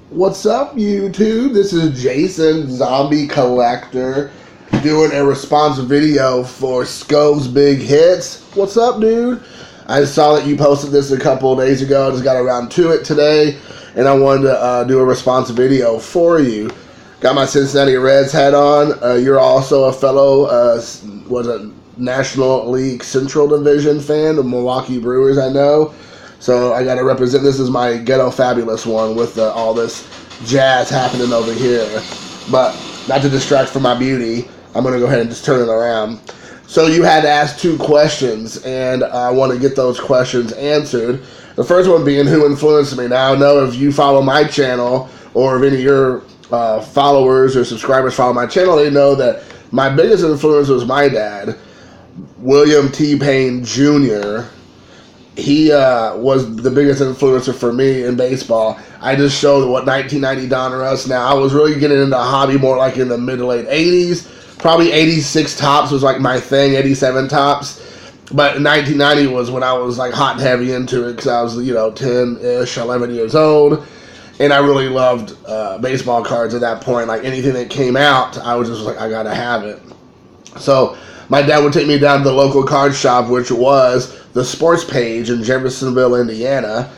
What's up, YouTube? This is Jason, Zombie Collector, doing a response video for SCOV'S Big Hits. What's up, dude? I saw that you posted this a couple of days ago. I just got around to it today, and I wanted to do a response video for you. Got my Cincinnati Reds hat on. You're also a fellow, National League Central Division fan of Milwaukee Brewers, I know. So I got to represent. This is my Ghetto Fabulous one with all this jazz happening over here. But not to distract from my beauty, I'm going to go ahead and just turn it around. So you had to ask 2 questions, and I want to get those questions answered. The first one being, who influenced me? Now, I know if you follow my channel, or if any of your followers or subscribers follow my channel, they know that my biggest influence was my dad, William T. Payne Jr. He was the biggest influencer for me in baseball. I just showed what 1990 Donruss. Now, I was really getting into a hobby more like in the mid to late 80s. Probably 86 tops was like my thing, 87 tops. But 1990 was when I was like hot and heavy into it because I was, 10-ish, 11 years old. And I really loved baseball cards at that point. Like anything that came out, I was just like, I gotta have it. So my dad would take me down to the local card shop, which was the Sports Page in Jeffersonville, Indiana.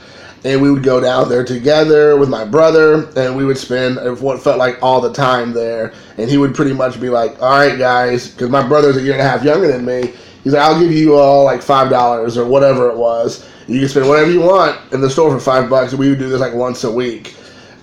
And we would go down there together with my brother, and we would spend what felt like all the time there. And he would pretty much be like, all right, guys, because my brother's a year and a half younger than me. He's like, I'll give you all like $5 or whatever it was. You can spend whatever you want in the store for $5. And we would do this like once a week.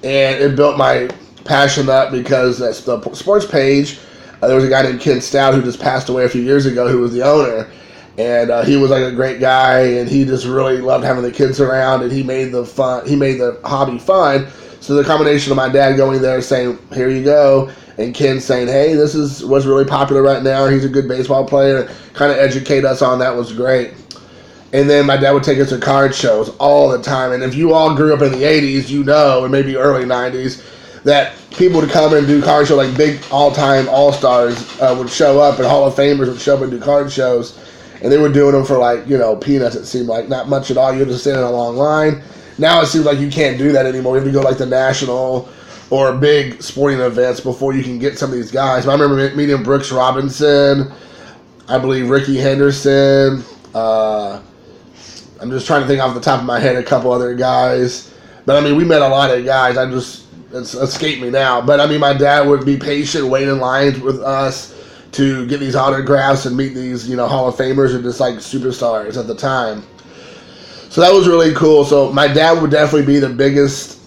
And it built my passion up because that's the Sports Page. There was a guy named Ken Stout who just passed away a few years ago who was the owner. And he was like a great guy, and he just really loved having the kids around, and he made the hobby fun. So the combination of my dad going there saying, here you go, and Ken saying, hey, this is what's really popular right now. He's a good baseball player. Kind of educate us on that was great. And then my dad would take us to card shows all the time. And if you all grew up in the 80s, you know, and maybe early 90s, that people would come and do card shows, like big all-time all-stars would show up, and Hall of Famers would show up and do card shows. And they were doing them for like, peanuts, it seemed like. Not much at all. You had to stand in a long line. Now it seems like you can't do that anymore. You have to go like the national or big sporting events before you can get some of these guys. I remember meeting Brooks Robinson, I believe Ricky Henderson. I'm just trying to think off the top of my head a couple other guys. But, we met a lot of guys. It's escaped me now. But, my dad would be patient, wait in lines with us to get these autographs and meet these, Hall of Famers and just like superstars at the time. So that was really cool. So my dad would definitely be the biggest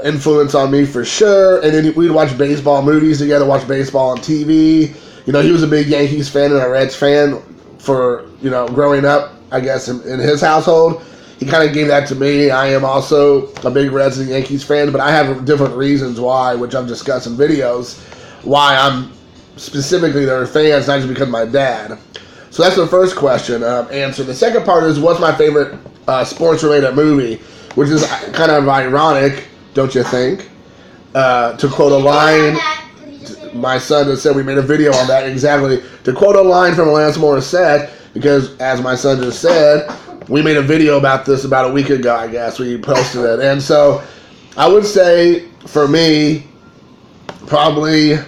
influence on me for sure. And then we'd watch baseball movies together, watch baseball on TV. He was a big Yankees fan and a Reds fan for, growing up, I guess, in his household. He kind of gave that to me. I am also a big Reds and Yankees fan, but I have different reasons why, which I've discussed in videos, why I'm specifically their fans, not just because of my dad. So that's the first question answer. The second part is, what's my favorite sports-related movie? Which is kind of ironic, don't you think? To quote a line, my son just said we made a video on that exactly. To quote a line from Alanis Morissette, because as my son just said, we made a video about this about a week ago, I guess. We posted it. And so I would say, for me, probably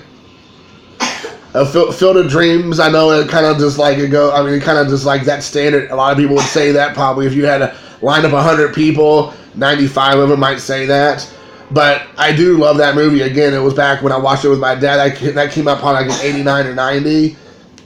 Field of Dreams. I know it kind of just like it go. Kind of just like that standard. A lot of people would say that probably if you had to line up 100 people, 95 of them might say that. But I do love that movie. Again, it was back when I watched it with my dad. That came out probably like in 89 or 90.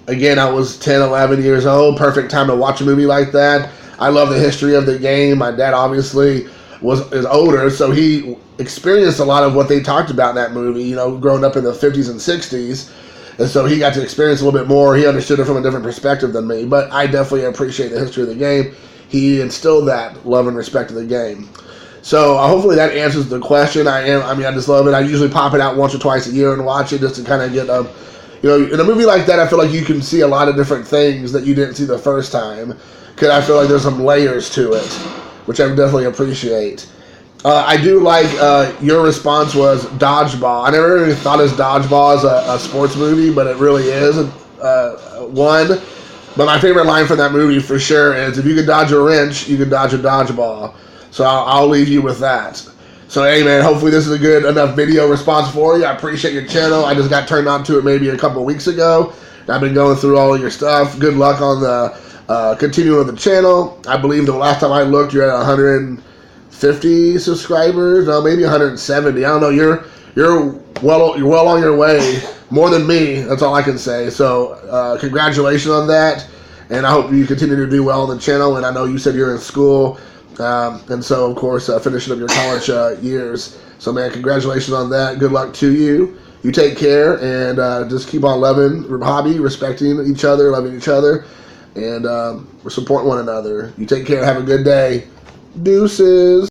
Again, I was 10, 11 years old. Perfect time to watch a movie like that. I love the history of the game. My dad obviously is older, so he experienced a lot of what they talked about in that movie. Growing up in the 50s and 60s. And so he got to experience a little bit more. He understood it from a different perspective than me. But I definitely appreciate the history of the game. He instilled that love and respect of the game. So hopefully that answers the question. I just love it. I usually pop it out once or twice a year and watch it just to kind of get, in a movie like that, I feel like you can see a lot of different things that you didn't see the first time. Because I feel like there's some layers to it, which I definitely appreciate. I do like your response was Dodgeball. I never really thought of Dodgeball as a sports movie, but it really is one. But my favorite line from that movie for sure is, if you could dodge a wrench, you could dodge a dodgeball. So I'll leave you with that. So, hey, man, hopefully this is a good enough video response for you. I appreciate your channel. I just got turned on to it maybe a couple weeks ago. I've been going through all of your stuff. Good luck on the continuing with the channel. I believe the last time I looked, you're at 150 subscribers. No, maybe 170. I don't know. You're well on your way. More than me. That's all I can say. So, congratulations on that. And I hope you continue to do well on the channel. And I know you said you're in school. And so, of course, finishing up your college years. So, man, congratulations on that. Good luck to you. You take care and just keep on loving your hobby, respecting each other, loving each other, and we're supporting one another. You take care. Have a good day. Deuces.